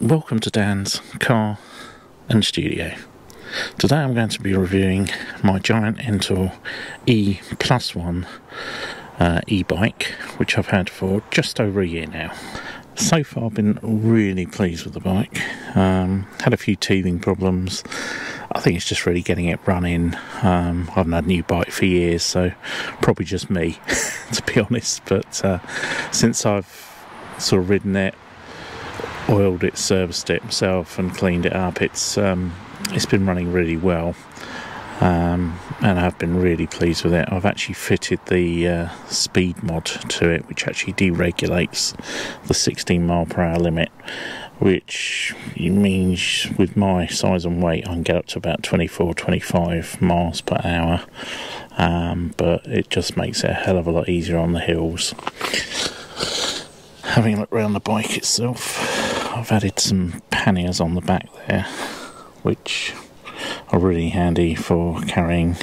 Welcome to Dan's Car and Studio. Today I'm going to be reviewing my giant Entour E+1 e-bike, which I've had for just over a year now. So far I've been really pleased with the bike. Had a few teething problems. I think it's just really getting it running. I haven't had a new bike for years, so probably just me, to be honest. But since I've sort of ridden it, oiled it, serviced it myself and cleaned it up, it's been running really well, and I've been really pleased with it. I've actually fitted the speed mod to it, which actually deregulates the 16 mile/hour limit, which means with my size and weight I can get up to about 24-25 miles per hour, but it just makes it a hell of a lot easier on the hills. Having a look around the bike itself, I've added some panniers on the back there, which are really handy for carrying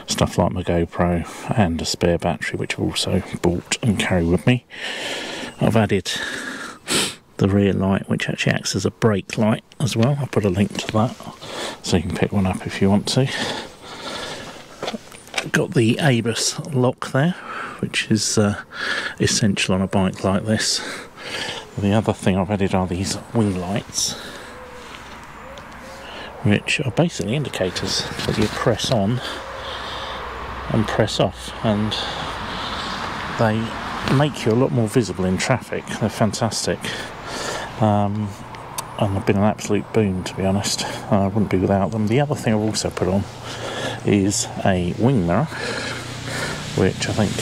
stuff like my GoPro and a spare battery, which I've also bought and carry with me. I've added the rear light, which actually acts as a brake light as well. I'll put a link to that so you can pick one up if you want to. Got the Ebike lock there, which is essential on a bike like this. The other thing I've added are these wing lights, which are basically indicators that you press on and press off, and they make you a lot more visible in traffic. They're fantastic, and they've been an absolute boon, to be honest. I wouldn't be without them. The other thing I've also put on is a wing mirror, which I think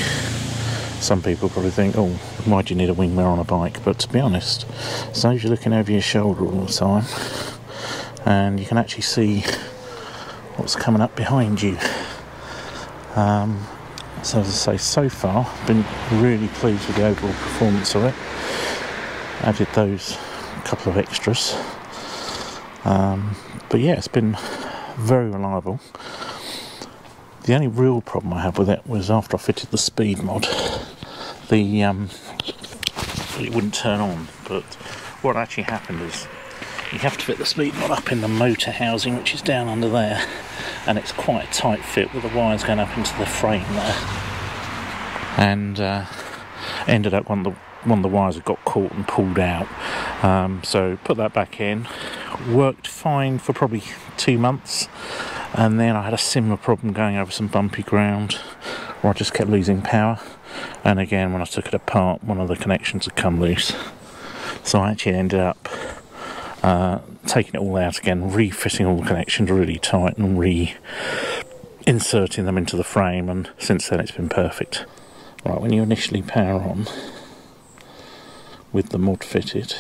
some people probably think, oh, why do you need a wing mirror on a bike? But to be honest, saves you looking over your shoulder all the time, and you can actually see what's coming up behind you. So as I say, so far I've been really pleased with the overall performance of it. Added those couple of extras, but yeah, it's been very reliable. The only real problem I had with it was after I fitted the speed mod, it wouldn't turn on. But what actually happened is you have to fit the speed mod up in the motor housing, which is down under there, and it's quite a tight fit with the wires going up into the frame there, and ended up one of the wires had got caught and pulled out, so put that back in. Worked fine for probably 2 months, and then I had a similar problem going over some bumpy ground where I just kept losing power, and again when I took it apart one of the connections had come loose, so I actually ended up taking it all out again, refitting all the connections really tight and re-inserting them into the frame, and since then it's been perfect. Right, when you initially power on with the mod fitted,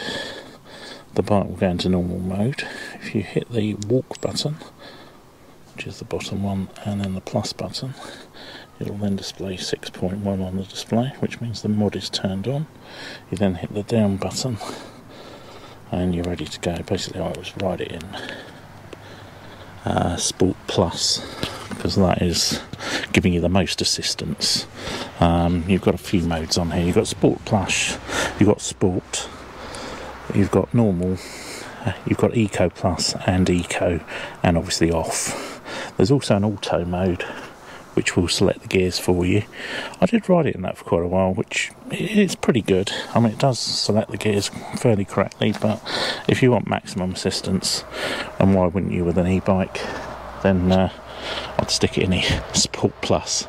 the bike will go into normal mode. If you hit the walk button, which is the bottom one, and then the plus button, it'll then display 6.1 on the display, which means the mod is turned on. You then hit the down button and you're ready to go. Basically I always write it in Sport Plus, because that is giving you the most assistance. You've got a few modes on here. You've got Sport Plus, you've got Sport, you've got Normal, you've got Eco Plus and Eco, and obviously Off. There's also an Auto mode, which will select the gears for you. I did ride it in that for quite a while, which is pretty good. I mean, it does select the gears fairly correctly, but if you want maximum assistance, and why wouldn't you with an e-bike, then I'd stick it in Sport Plus.